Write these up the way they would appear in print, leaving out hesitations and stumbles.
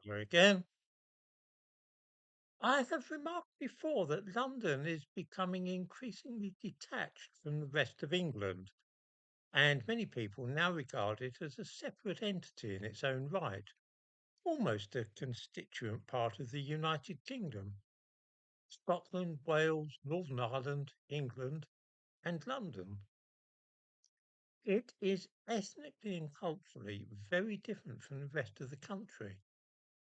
Here again. I have remarked before that London is becoming increasingly detached from the rest of England, and many people now regard it as a separate entity in its own right, almost a constituent part of the United Kingdom. Scotland, Wales, Northern Ireland, England, and London. It is ethnically and culturally very different from the rest of the country.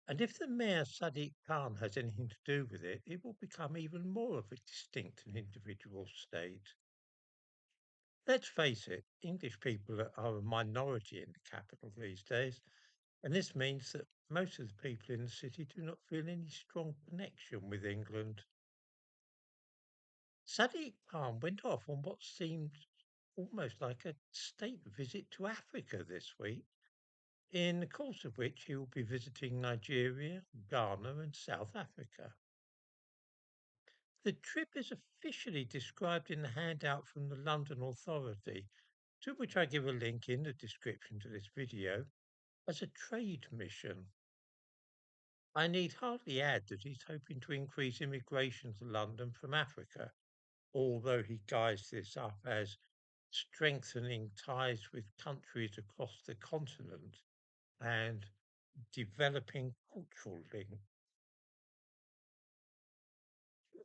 And if the mayor Sadiq Khan has anything to do with it, it will become even more of a distinct and individual state. Let's face it, English people are a minority in the capital these days, and this means that most of the people in the city do not feel any strong connection with England. Sadiq Khan went off on what seemed almost like a state visit to Africa this week, in the course of which he will be visiting Nigeria, Ghana, and South Africa. The trip is officially described in the handout from the London Authority, to which I give a link in the description to this video, as a trade mission. I need hardly add that he's hoping to increase immigration to London from Africa, although he guises this up as strengthening ties with countries across the continent and developing cultural links.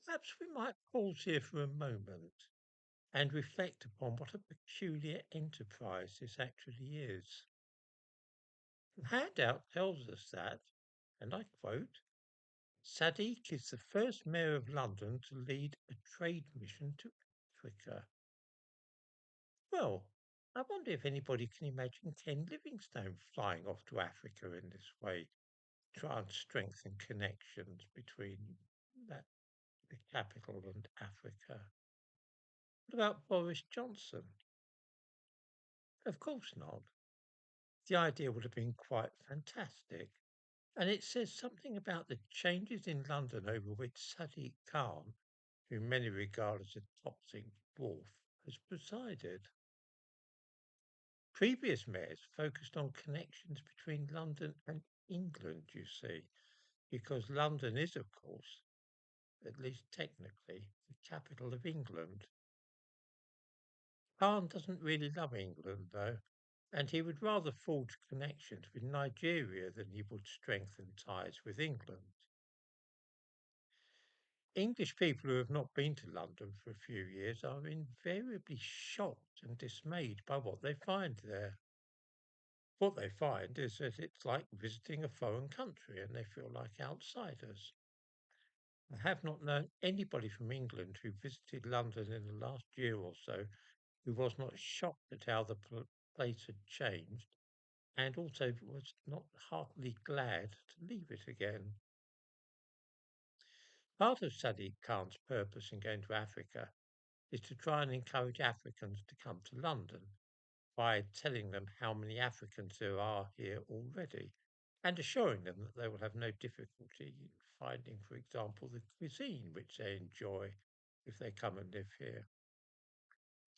Perhaps we might pause here for a moment and reflect upon what a peculiar enterprise this actually is. The handout tells us that, and I quote, Sadiq is the first mayor of London to lead a trade mission to Africa. Well, I wonder if anybody can imagine Ken Livingstone flying off to Africa in this way, try and strengthen connections between that the capital and Africa. What about Boris Johnson? Of course not. The idea would have been quite fantastic. And it says something about the changes in London over which Sadiq Khan, whom many regard as a toxic dwarf, has presided. Previous mayors focused on connections between London and England, you see, because London is, of course, at least technically, the capital of England. Khan doesn't really love England, though, and he would rather forge connections with Nigeria than he would strengthen ties with England. English people who have not been to London for a few years are invariably shocked and dismayed by what they find there. What they find is that it's like visiting a foreign country and they feel like outsiders. I have not known anybody from England who visited London in the last year or so who was not shocked at how the place had changed and also was not heartily glad to leave it again. Part of Sadiq Khan's purpose in going to Africa is to try and encourage Africans to come to London by telling them how many Africans there are here already and assuring them that they will have no difficulty in finding, for example, the cuisine which they enjoy if they come and live here.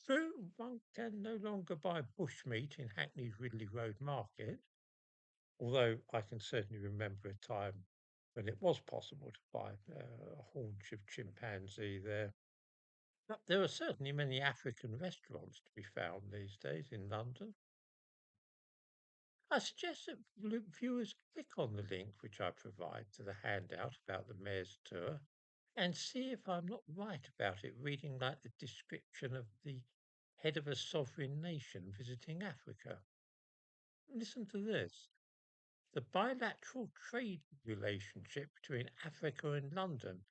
True, one can no longer buy bushmeat in Hackney's Ridley Road Market, although I can certainly remember a time when it was possible to buy a haunch of chimpanzee there. But there are certainly many African restaurants to be found these days in London. I suggest that viewers click on the link which I provide to the handout about the mayor's tour and see if I'm not right about it reading like the description of the head of a sovereign nation visiting Africa. Listen to this. The bilateral trade relationship between Africa and London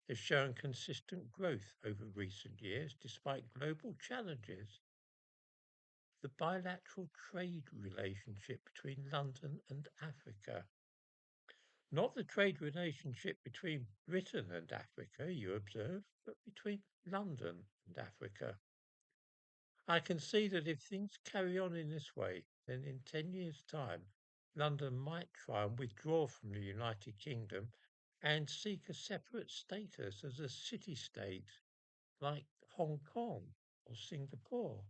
has shown consistent growth over recent years despite global challenges. The bilateral trade relationship between London and Africa. Not the trade relationship between Britain and Africa, you observe, but between London and Africa. I can see that if things carry on in this way, then in 10 years' time, London might try and withdraw from the United Kingdom and seek a separate status as a city-state like Hong Kong or Singapore.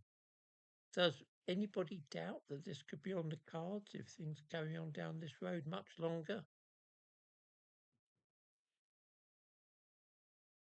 Does anybody doubt that this could be on the cards if things carry on down this road much longer?